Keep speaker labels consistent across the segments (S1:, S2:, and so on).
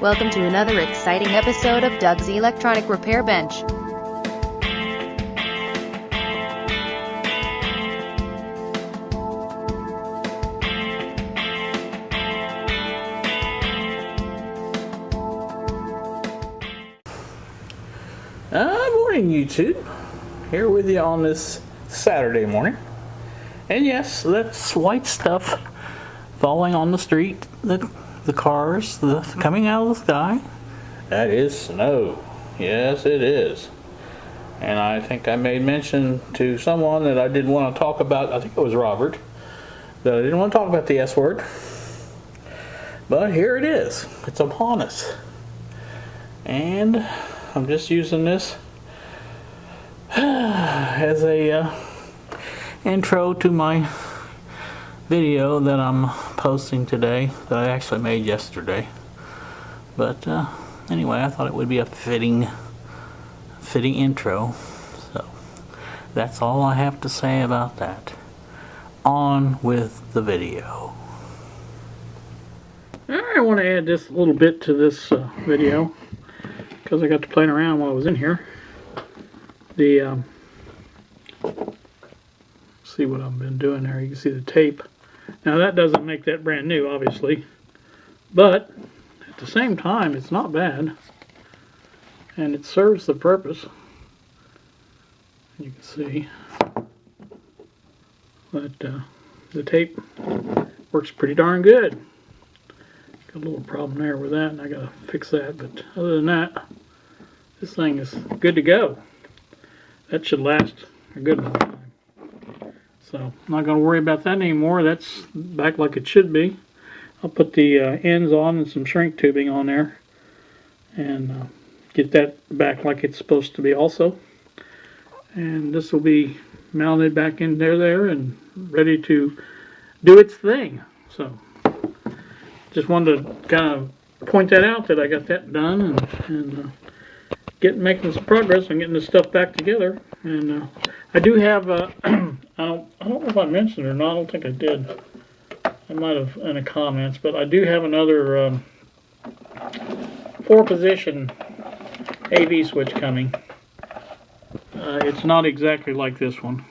S1: Welcome to another exciting episode of Doug's Electronic Repair Bench.
S2: Morning, YouTube. Here with you on this Saturday morning. And yes, that's white stuff falling on the street, the cars, coming out of the sky. That is snow. Yes, it is. And I think I made mention to someone that I didn't want to talk about, I think it was Robert, that I didn't want to talk about the S word. But here it is. It's upon us. And I'm just using this as a intro to my video that I'm posting today, that I actually made yesterday. But anyway, I thought it would be a fitting intro. So that's all I have to say about that. On with the video. I want to add this little bit to this video because I got to playing around while I was in here. See what I've been doing there. You can see the tape. Now that doesn't make that brand new, obviously, but at the same time, it's not bad, and it serves the purpose. You can see that the tape works pretty darn good. Got a little problem there with that, and I gotta fix that. But other than that, this thing is good to go. That should last a good long time. So I'm not going to worry about that anymore. That's back like it should be. I'll put the ends on and some shrink tubing on there and get that back like it's supposed to be also. And this will be mounted back in there and ready to do its thing. So just wanted to kind of point that out, that I got that done and making some progress on getting this stuff back together. And I do have I don't know if I mentioned it or not. I don't think I did. I might have in the comments, but I do have another 4-position AV switch coming. It's not exactly like this one,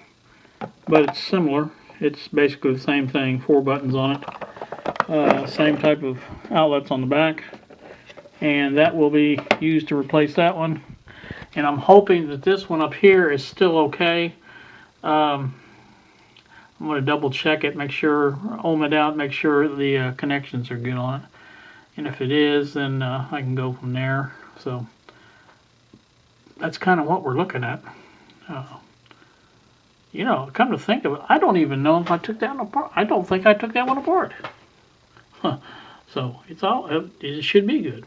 S2: but it's similar. It's basically the same thing. 4 buttons on it. Same type of outlets on the back. And that will be used to replace that one. And I'm hoping that this one up here is still okay. I'm going to double check it, make sure, ohm it out, make sure the connections are good on it. And if it is, then I can go from there. So that's kind of what we're looking at. You know, come to think of it, I don't even know if I took that one apart. I don't think I took that one apart. Huh. So it should be good.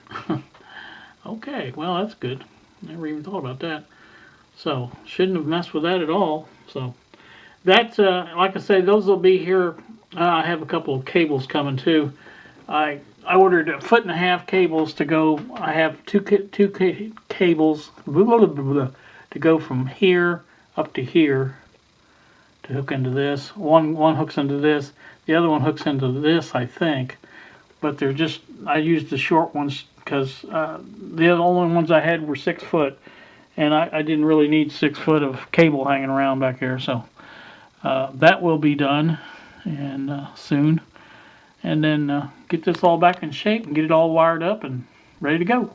S2: Okay, well that's good. Never even thought about that. So shouldn't have messed with that at all. So that's like I say, those will be here. I have a couple of cables coming too. I ordered 1.5 foot cables to go. I have two cables to go from here up to here to hook into this. One hooks into this. The other one hooks into this, I think. But they're just, I used the short ones because the only ones I had were 6 foot, and I didn't really need 6 foot of cable hanging around back here. So that will be done and soon, and then get this all back in shape and get it all wired up and ready to go.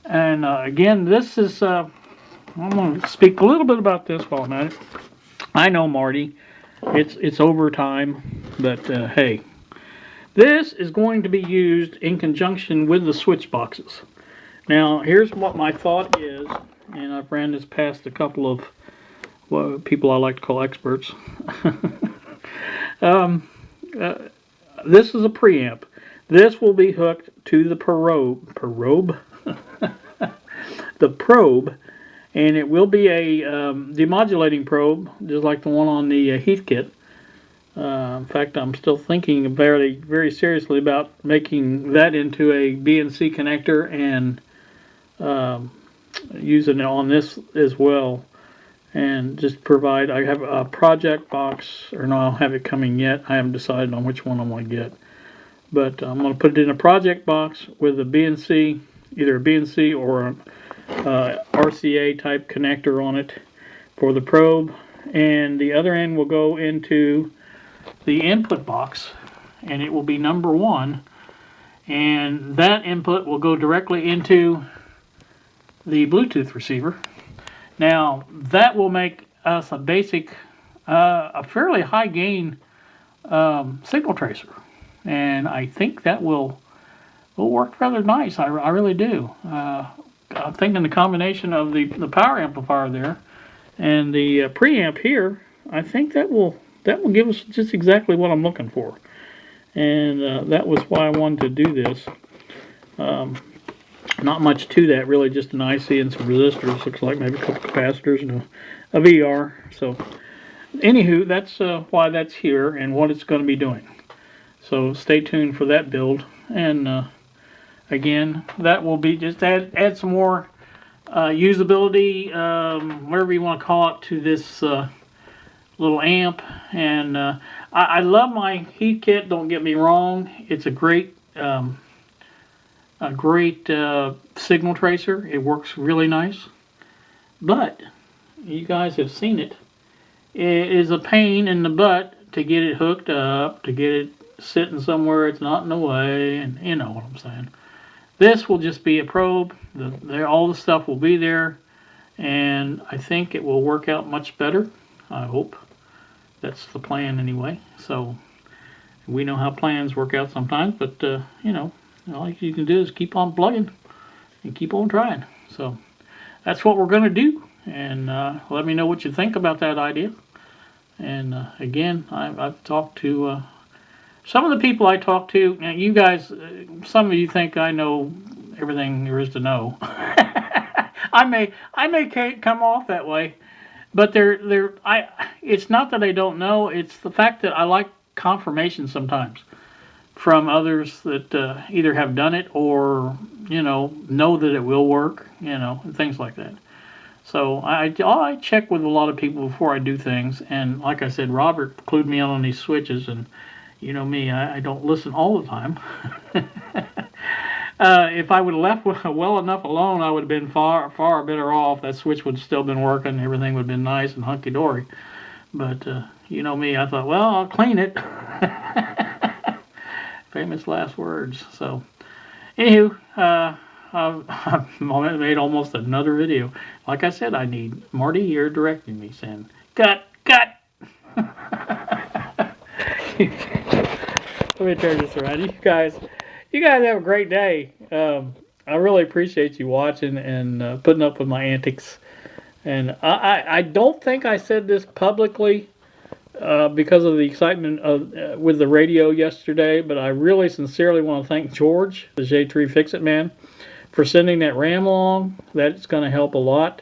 S2: And again, this is I'm going to speak a little bit about this while I'm at it. I know, Marty, it's overtime, but hey. This is going to be used in conjunction with the switch boxes. Now, here's what my thought is, and I've ran this past a couple of people I like to call experts. This is a preamp. This will be hooked to the probe, the probe, and it will be a demodulating probe, just like the one on the Heath kit. In fact, I'm still thinking very, very seriously about making that into a BNC connector and using it on this as well. And just provide, I have a project box, or no, I don't have it coming yet. I haven't decided on which one I want to get. But I'm going to put it in a project box with a BNC, either a BNC or a RCA type connector on it for the probe. And the other end will go into the input box, and it will be number 1. And that input will go directly into the Bluetooth receiver. Now, that will make us a basic, a fairly high gain signal tracer. And I think that will work rather nice. I really do. I'm thinking the combination of the power amplifier there and the preamp here, I think that will give us just exactly what I'm looking for. And that was why I wanted to do this. Not much to that, really, just an IC and some resistors. Looks like maybe a couple capacitors and a VR. So, anywho, that's why that's here and what it's going to be doing. So stay tuned for that build. And again, that will be just add some more usability, whatever you want to call it, to this little amp. And I love my heat kit. Don't get me wrong; it's a great signal tracer. It works really nice. But you guys have seen it. It is a pain in the butt to get it hooked up, to get it sitting somewhere it's not in the way, and you know what I'm saying. This will just be a probe. All the stuff will be there, and I think it will work out much better. I hope. That's the plan anyway. So we know how plans work out sometimes, but you know, all you can do is keep on plugging and keep on trying. So that's what we're going to do, and let me know what you think about that idea. And again, I've talked to some of the people I talk to. Now, you guys, some of you think I know everything there is to know. I may come off that way, but it's not that I don't know. It's the fact that I like confirmation sometimes from others that either have done it or know that it will work, and things like that. So I check with a lot of people before I do things, and like I said, Robert clued me on these switches, and you know me, I don't listen all the time. If I would have left well enough alone, I would have been far better off. That switch would have still been working, everything would have been nice and hunky-dory. But you know me, I thought, well, I'll clean it. Famous last words. So, anywho, I've made almost another video. Like I said, I need Marty here directing me, saying, cut. Let me turn this around. You guys have a great day. I really appreciate you watching and putting up with my antics. And I don't think I said this publicly because of the excitement with the radio yesterday, but I really sincerely want to thank George, the J3 Fix-It Man, for sending that RAM along. That's going to help a lot.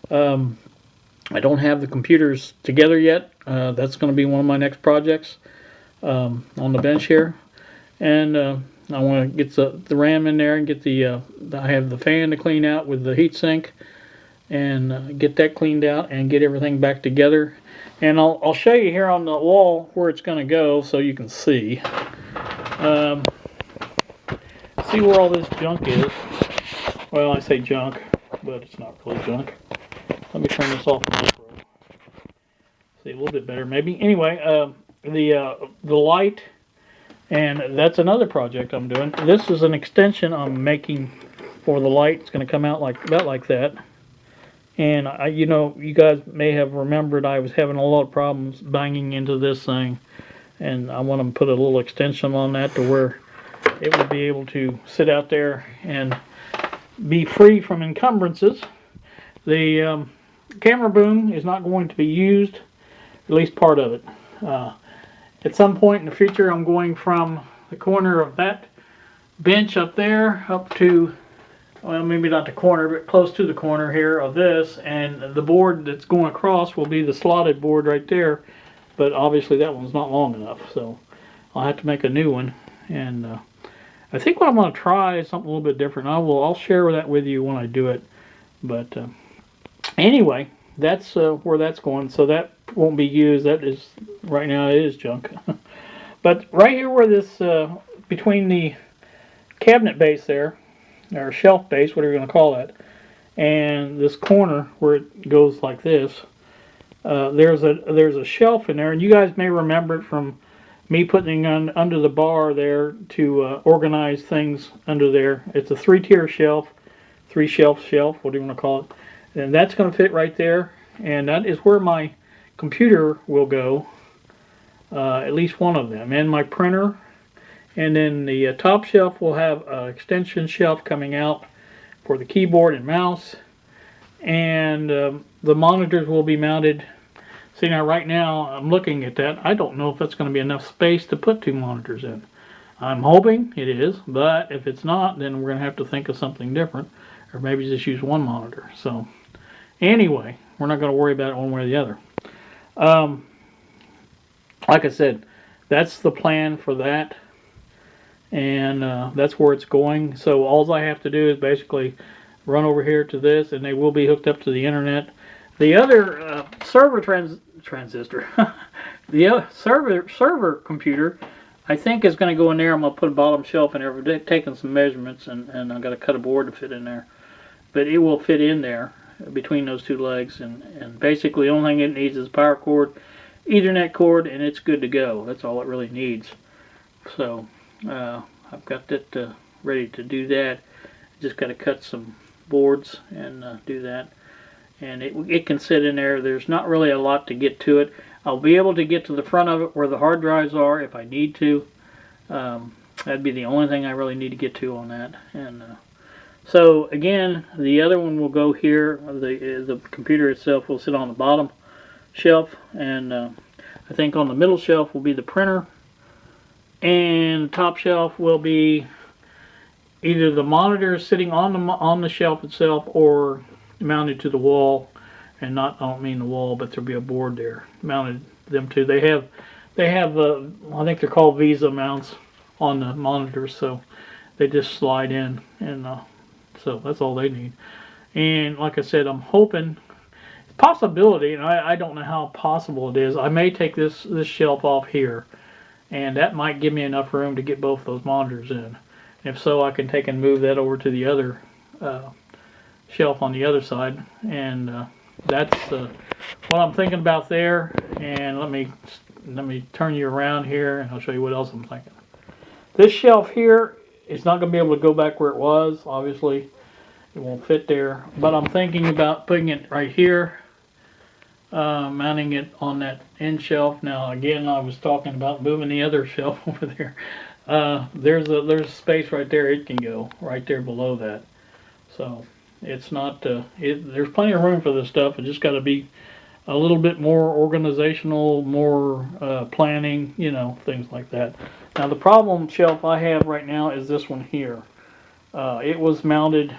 S2: I don't have the computers together yet. That's going to be one of my next projects on the bench here. And I want to get the RAM in there and get I have the fan to clean out with the heatsink, and get that cleaned out and get everything back together. And I'll show you here on the wall where it's going to go so you can see. See where all this junk is. Well, I say junk, but it's not really junk. Let me turn this off. See a little bit better, maybe. Anyway, the light, and that's another project I'm doing. This is an extension I'm making for the light. It's going to come out like that. And you guys may have remembered I was having a lot of problems banging into this thing, and I want to put a little extension on that to where it will be able to sit out there and be free from encumbrances. The camera boom is not going to be used, at least part of it. At some point in the future, I'm going from the corner of that bench up there up to, well, maybe not the corner, but close to the corner here of this, and the board that's going across will be the slotted board right there, but obviously that one's not long enough, so I'll have to make a new one. And I think what I'm going to try is something a little bit different. I'll share that with you when I do it. But anyway, that's where that's going. So that won't be used. That is, right now it is junk. But right here where this between the cabinet base there, or shelf base, whatever you're going to call it, and this corner where it goes like this, there's a shelf in there, and you guys may remember it from me putting on under the bar there to organize things under there. It's a 3-tier shelf, 3-shelf shelf, what do you want to call it, and that's going to fit right there, and that is where my computer will go, at least one of them, and my printer. And then the top shelf will have an extension shelf coming out for the keyboard and mouse. And the monitors will be mounted. See, now right now I'm looking at that. I don't know if that's going to be enough space to put 2 monitors in. I'm hoping it is, but if it's not, then we're going to have to think of something different. Or maybe just use 1 monitor. So anyway, we're not going to worry about it one way or the other. Like I said, that's the plan for that. And that's where it's going. So all I have to do is basically run over here to this, and they will be hooked up to the internet. The other server transistor, the other server computer, I think is going to go in there. I'm going to put a bottom shelf in there. We're taking some measurements, and I've got to cut a board to fit in there. But it will fit in there between those 2 legs, and basically the only thing it needs is a power cord, Ethernet cord, and it's good to go. That's all it really needs. So I've got that ready to do that. Just got to cut some boards and do that, and it can sit in there. There's not really a lot to get to it. I'll be able to get to the front of it where the hard drives are if I need to. That'd be the only thing I really need to get to on that. And so again, the other one will go here. The computer itself will sit on the bottom shelf, and I think on the middle shelf will be the printer. And top shelf will be either the monitor sitting on the shelf itself or mounted to the wall, and I don't mean the wall, but there'll be a board there mounted them to. They have I think they're called Visa mounts on the monitors, so they just slide in, and so that's all they need. And like I said, I'm hoping possibility, and I don't know how possible it is. I may take this shelf off here, and that might give me enough room to get both those monitors in. If so, I can take and move that over to the other shelf on the other side, and that's what I'm thinking about there. And let me turn you around here, and I'll show you what else I'm thinking. This shelf here is not going to be able to go back where it was. Obviously, it won't fit there. But I'm thinking about putting it right here, mounting it on that end shelf. Now, again, I was talking about moving the other shelf over there. There's space right there. It can go right there below that. So it's not. There's plenty of room for this stuff. It just got to be a little bit more organizational, more planning, things like that. Now the problem shelf I have right now is this one here. It was mounted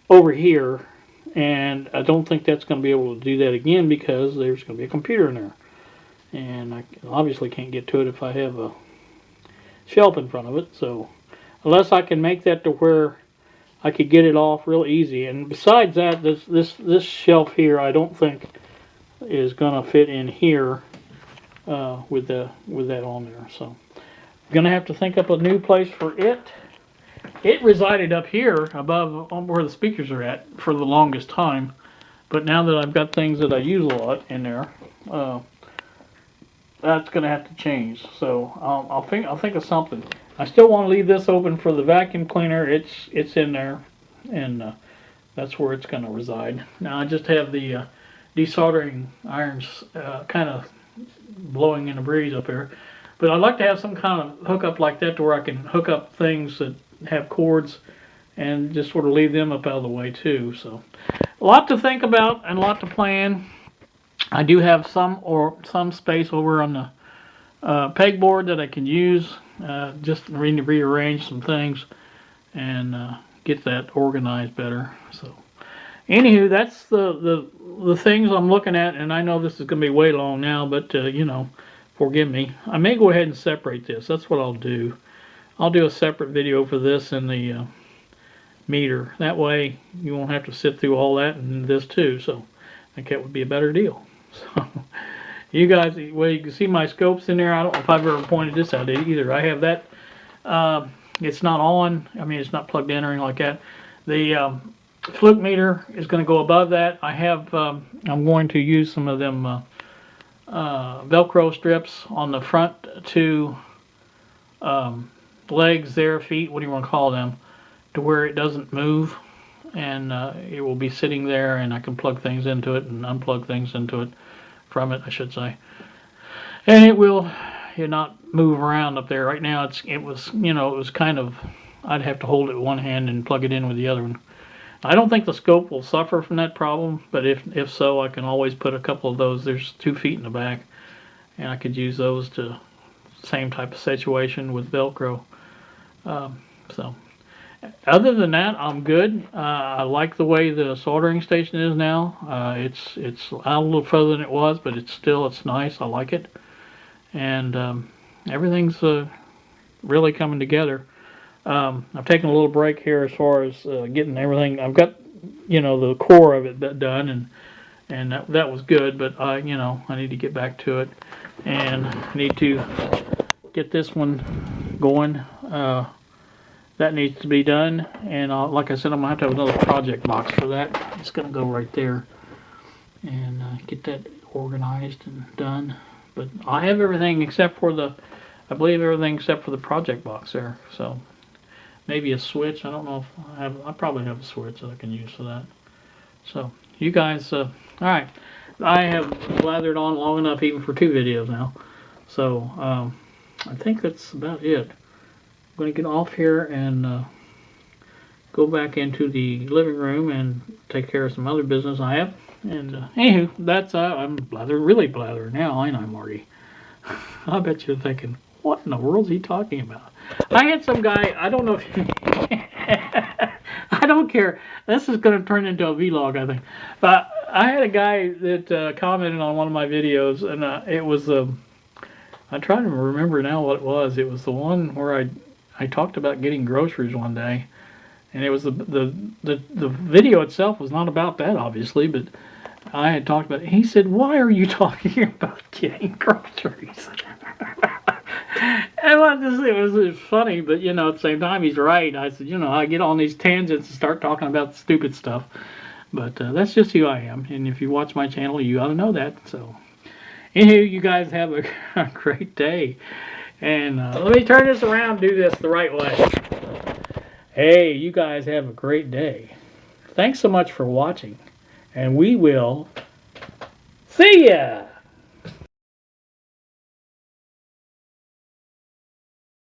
S2: over here, and I don't think that's going to be able to do that again because there's going to be a computer in there, and I obviously can't get to it if I have a shelf in front of it. So unless I can make that to where I could get it off real easy. And besides that, this shelf here I don't think is going to fit in here with that on there. So I'm going to have to think up a new place for it. It resided up here above where the speakers are at for the longest time, but now that I've got things that I use a lot in there, that's going to have to change. So I'll think of something. I still want to leave this open for the vacuum cleaner. It's in there, and that's where it's going to reside. Now I just have the desoldering irons kind of blowing in the breeze up here, but I'd like to have some kind of hookup like that to where I can hook up things that have cords and just sort of leave them up out of the way too. So a lot to think about and a lot to plan. I do have some space over on the pegboard that I can use, just rearrange some things and get that organized better. So anywho, that's the things I'm looking at, and I know this is going to be way long now, but forgive me. I may go ahead and separate this. That's what I'll do. I'll do a separate video for this and the meter. That way you won't have to sit through all that and this too. So I think that would be a better deal. So You guys, well, you can see my scopes in there. I don't know if I've ever pointed this out either. I have that. It's not on. I mean, it's not plugged in or anything like that. The fluke meter is going to go above that. I have. I'm going to use some of them Velcro strips on the front two legs there, feet, what do you want to call them, to where it doesn't move, and it will be sitting there, and I can plug things into it and unplug things into it from it, I should say, and it will not move around up there. Right now, it was kind of, I'd have to hold it with one hand and plug it in with the other one. I don't think the scope will suffer from that problem, but if so, I can always put a couple of those. There's 2 feet in the back, and I could use those to same type of situation with Velcro. So other than that, I'm good. I like the way the soldering station is now. It's a little further than it was, but it's nice. I like it, and everything's really coming together. I've taken a little break here as far as getting everything. I've got the core of it done, and that was good. But I need to get back to it, and I need to get this one going. That needs to be done, and like I said, I'm gonna have to have another project box for that. It's gonna go right there, and get that organized and done. But I have everything except for I believe everything except for the project box there. So maybe a switch. I don't know if I probably have a switch that I can use for that. So you guys, all right. I have blathered on long enough even for 2 videos now. So I think that's about it. I'm going to get off here and go back into the living room and take care of some other business I have. And anywho, that's I'm really blathering now, ain't I, Marty? I bet you're thinking, what in the world is he talking about? I had some guy, I don't know if I don't care. This is going to turn into a vlog, I think. But I had a guy that commented on one of my videos, and it was I'm trying to remember now what it was. It was the one where I talked about getting groceries one day, and it was the video itself was not about that, obviously, but I had talked about it. He said, "Why are you talking about getting groceries?" And it was funny, but at the same time, he's right. I said, I get on these tangents and start talking about stupid stuff, but that's just who I am. And if you watch my channel, you ought to know that. So, anywho, you guys have a great day. And let me turn this around and do this the right way. Hey, you guys have a great day. Thanks so much for watching. And we will see ya!